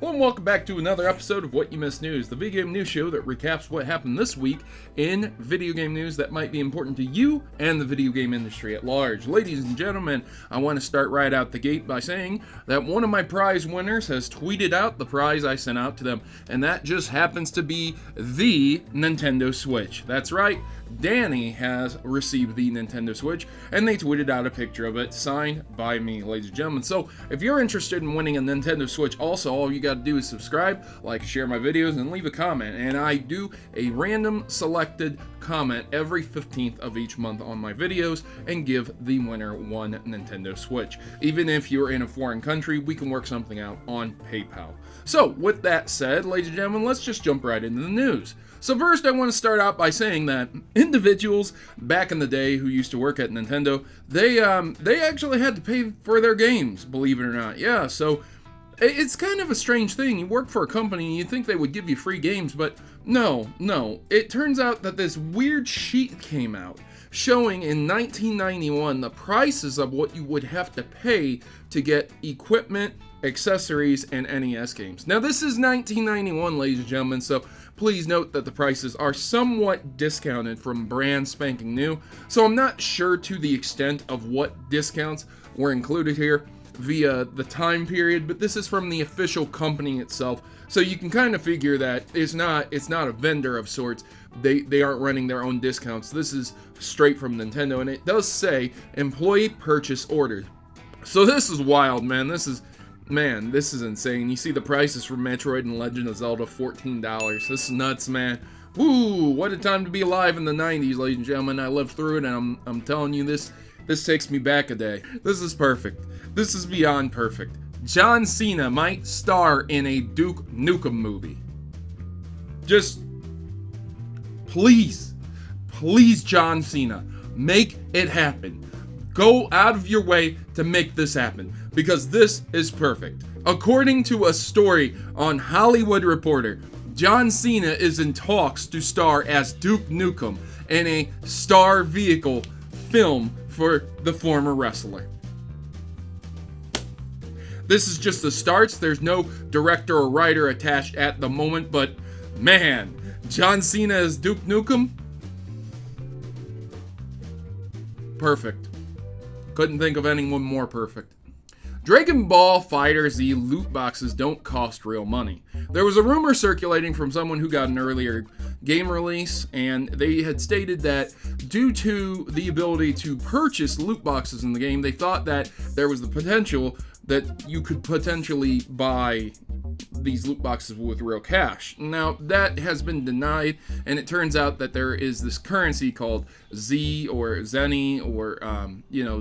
Hello and welcome back to another episode of What You Missed News, the video game news show that recaps what happened this week in video game news that might be important to you and the video game industry at large. Ladies and gentlemen, I want to start right out the gate by saying that one of my prize winners has tweeted out the prize I sent out to them, and that just happens to be the Nintendo Switch. That's right, Danny has received the Nintendo Switch, and they tweeted out a picture of it signed by me, ladies and gentlemen. So if you're interested in winning a Nintendo Switch, also all you got to do is subscribe, like, share my videos, and leave a comment. And I do a random selected comment every 15th of each month on my videos and give the winner one Nintendo Switch. Even if you're in a foreign country, we can work something out on PayPal. So with that said, ladies and gentlemen, let's just jump right into the news. So first, I want to start out by saying that individuals back in the day who used to work at Nintendo, they actually had to pay for their games, believe it or not. Yeah, so it's kind of a strange thing. You work for a company and you think they would give you free games, but no. It turns out that this weird sheet came out showing in 1991 the prices of what you would have to pay to get equipment, accessories, and NES games. Now, this is 1991, ladies and gentlemen, so please note that the prices are somewhat discounted from brand spanking new, so I'm not sure to the extent of what discounts were included here via the time period, but this is from the official company itself, so you can kind of figure that it's not a vendor of sorts. They aren't running their own discounts. This is straight from Nintendo, and it does say employee purchase order. So this is wild, man. This is insane. You see the prices for Metroid and Legend of Zelda, $14. This is nuts, man. Woo! What a time to be alive in the 90s, ladies and gentlemen. I lived through it, and I'm telling you, this takes me back a day. This is perfect. This is beyond perfect. John Cena might star in a Duke Nukem movie. Just please, John Cena, make it happen. Go out of your way to make this happen, because this is perfect. According to a story on Hollywood Reporter, John Cena is in talks to star as Duke Nukem in a Star Vehicle film for the former wrestler. This is just the starts. There's no director or writer attached at the moment, but man, John Cena as Duke Nukem? Perfect. Couldn't think of anyone more perfect. Dragon Ball FighterZ loot boxes don't cost real money. There was a rumor circulating from someone who got an earlier game release, and they had stated that due to the ability to purchase loot boxes in the game, they thought that there was the potential that you could potentially buy these loot boxes with real cash. Now, that has been denied, and it turns out that there is this currency called Z or Zenny or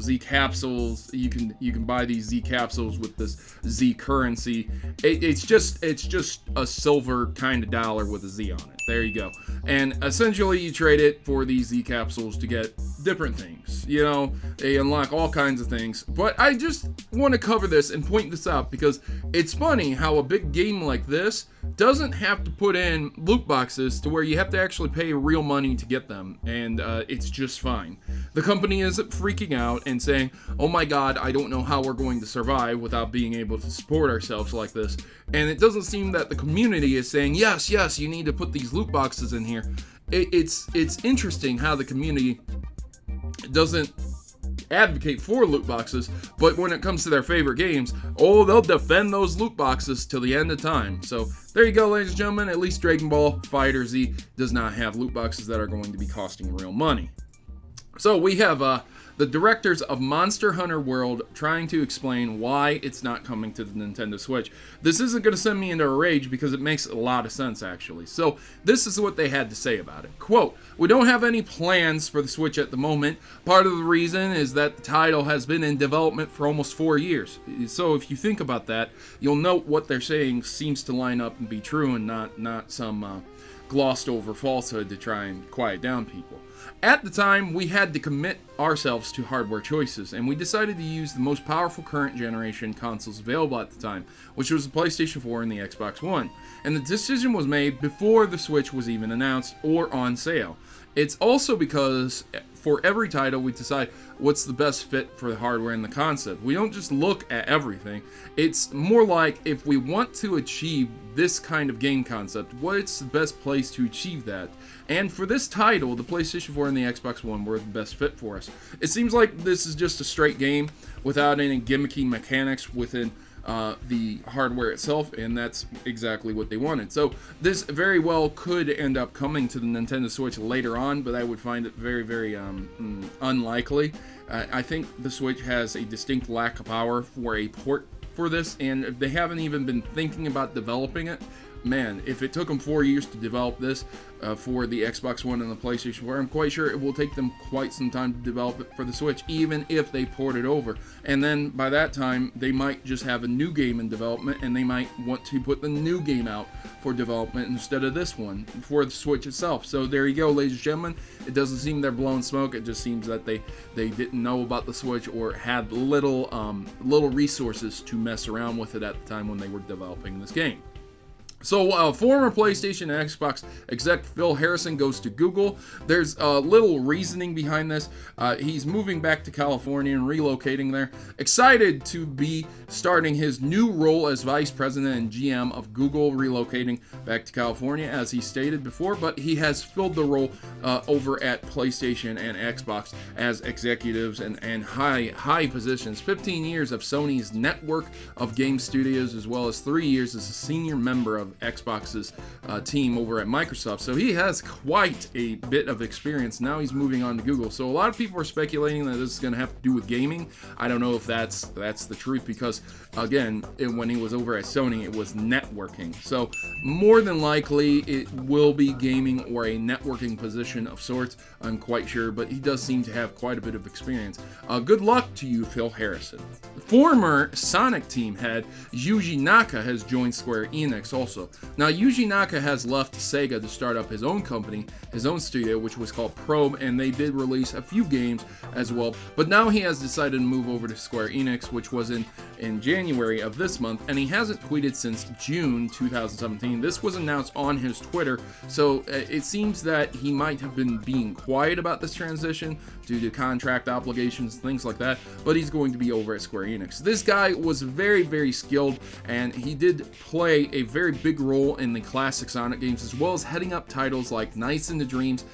Z capsules. You can buy these Z capsules with this Z currency. It's just a silver kind of dollar with a Z on it. There you go. And essentially you trade it for these Z capsules to get different things. They unlock all kinds of things. But I just want to cover this and point this out because it's funny how a big game like this doesn't have to put in loot boxes to where you have to actually pay real money to get them, and it's just fine. The company isn't freaking out and saying, oh my god, I don't know how we're going to survive without being able to support ourselves like this. And it doesn't seem that the community is saying, yes, you need to put these loot boxes in here. It's interesting how the community doesn't advocate for loot boxes, but when it comes to their favorite games, they'll defend those loot boxes till the end of time. So there you go, ladies and gentlemen. At least Dragon Ball FighterZ does not have loot boxes that are going to be costing real money. So we have the directors of Monster Hunter World trying to explain why it's not coming to the Nintendo Switch. This isn't going to send me into a rage because it makes a lot of sense, actually. So this is what they had to say about it. Quote, "We don't have any plans for the Switch at the moment. Part of the reason is that the title has been in development for almost 4 years." So if you think about that, you'll note what they're saying seems to line up and be true and not some glossed over falsehood to try and quiet down people. At the time, we had to commit ourselves to hardware choices, and we decided to use the most powerful current generation consoles available at the time, which was the PlayStation 4 and the Xbox One. And the decision was made before the Switch was even announced or on sale. It's also because for every title we decide what's the best fit for the hardware and the concept. We don't just look at everything. It's more like if we want to achieve this kind of game concept, what's the best place to achieve that? And for this title, the PlayStation 4 and the Xbox One were the best fit for us. It seems like this is just a straight game without any gimmicky mechanics within the hardware itself, and that's exactly what they wanted. So this very well could end up coming to the Nintendo Switch later on, but I would find it very, very unlikely. I think the Switch has a distinct lack of power for a port for this, and if they haven't even been thinking about developing it, man, if it took them 4 years to develop this for the Xbox One and the PlayStation 4, I'm quite sure it will take them quite some time to develop it for the Switch, even if they port it over. And then by that time, they might just have a new game in development, and they might want to put the new game out for development instead of this one for the Switch itself. So there you go, ladies and gentlemen. It doesn't seem they're blowing smoke. It just seems that they didn't know about the Switch or had little resources to mess around with it at the time when they were developing this game. So, former PlayStation and Xbox exec Phil Harrison goes to Google. There's little reasoning behind this. He's moving back to California and relocating there. Excited to be starting his new role as Vice President and GM of Google, relocating back to California, as he stated before. But he has filled the role over at PlayStation and Xbox as executives and high positions. 15 years of Sony's network of game studios, as well as 3 years as a senior member of Xbox's team over at Microsoft. So he has quite a bit of experience. Now he's moving on to Google. So a lot of people are speculating that this is going to have to do with gaming. I don't know if that's the truth, because again, when he was over at Sony, it was networking. So more than likely it will be gaming or a networking position of sorts. I'm quite sure, but he does seem to have quite a bit of experience. Good luck to you, Phil Harrison. Former Sonic team head Yuji Naka has joined Square Enix also. Now, Yuji Naka has left Sega to start up his own company, his own studio, which was called Probe, and they did release a few games as well. But now he has decided to move over to Square Enix, which was in January of this month, and he hasn't tweeted since June 2017. This was announced on his Twitter, so it seems that he might have been being quiet about this transition due to contract obligations, things like that, but he's going to be over at Square Enix. This guy was very, very skilled, and he did play a very big role in the classic Sonic games, as well as heading up titles like Nights into Dreams,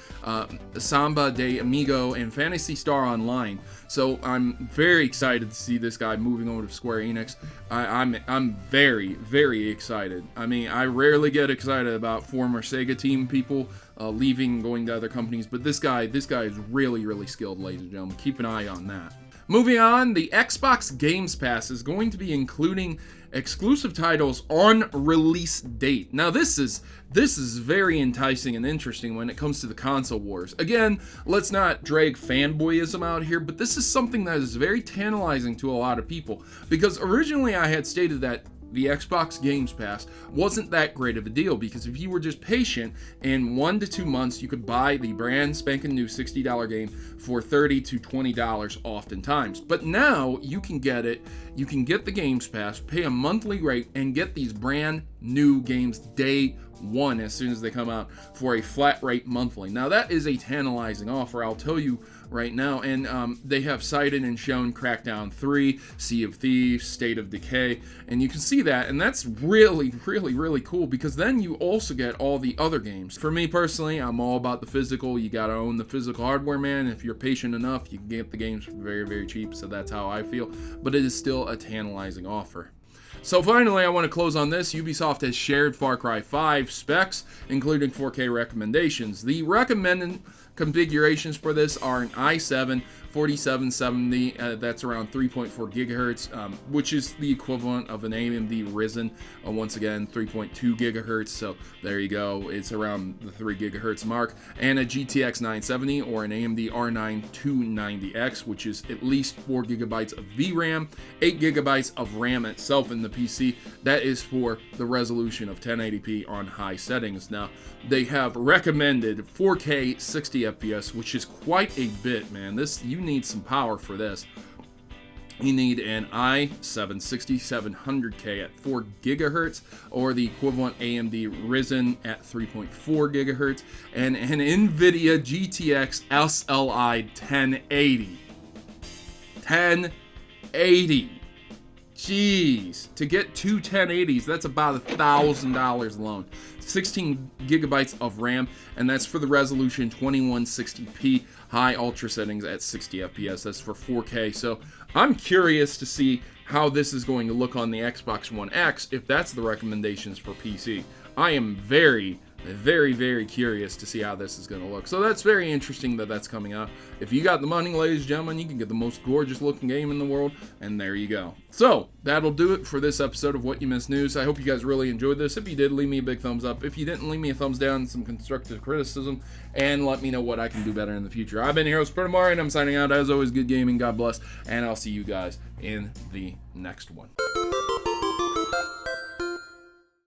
Samba de Amigo, and Phantasy Star Online. So I'm very excited to see this guy moving over to Square Enix. I'm very, very excited. I mean, I rarely get excited about former Sega team people leaving and going to other companies, but this guy is really, really skilled, ladies and gentlemen. Keep an eye on that. Moving on, the Xbox Games Pass is going to be including exclusive titles on release date. Now this is very enticing and interesting when it comes to the console wars. Again, let's not drag fanboyism out here, but this is something that is very tantalizing to a lot of people, because originally I had stated that the Xbox Games Pass wasn't that great of a deal, because if you were just patient, in 1 to 2 months you could buy the brand spanking new $60 game for $30 to $20 oftentimes. But now you can get the Games Pass, pay a monthly rate, and get these brand new games day one as soon as they come out for a flat rate monthly. Now that is a tantalizing offer, I'll tell you right now, and they have cited and shown Crackdown 3, Sea of Thieves, State of Decay, and you can see that, and that's really, really, really cool, because then you also get all the other games. For me personally, I'm all about the physical. You gotta own the physical hardware, man. If you're patient enough, you can get the games for very, very cheap, so that's how I feel, but it is still a tantalizing offer. So finally, I want to close on this. Ubisoft has shared Far Cry 5 specs, including 4K recommendations. The recommended configurations for this are an i7 4770, that's around 3.4 gigahertz, which is the equivalent of an AMD Ryzen, once again 3.2 gigahertz, so there you go, it's around the 3 gigahertz mark, and a GTX 970 or an AMD R9 290X, which is at least 4 gigabytes of VRAM, 8 gigabytes of RAM itself in the PC. That is for the resolution of 1080p on high settings. Now, they have recommended 4K 60 FPS, which is quite a bit, man. You need some power for this. You need an i7-6700K at 4 gigahertz, or the equivalent AMD Ryzen at 3.4 gigahertz, and an NVIDIA GTX SLI 1080. 1080. Jeez. To get two 1080s, that's about $1,000 alone. 16 gigabytes of RAM, and that's for the resolution 2160p, high ultra settings at 60 FPS. That's for 4K. So I'm curious to see how this is going to look on the Xbox One X, if that's the recommendations for PC. I am very, very curious to see how this is going to look. So that's very interesting that that's coming out. If you got the money, ladies and gentlemen, you can get the most gorgeous looking game in the world, and there you go. So that'll do it for this episode of What You Missed News. I hope you guys really enjoyed this. If you did, leave me a big thumbs up. If you didn't, leave me a thumbs down and some constructive criticism, and let me know what I can do better in the future. I've been your host, Protomario, and I'm signing out. As always, good gaming, God bless, and I'll see you guys in the next one.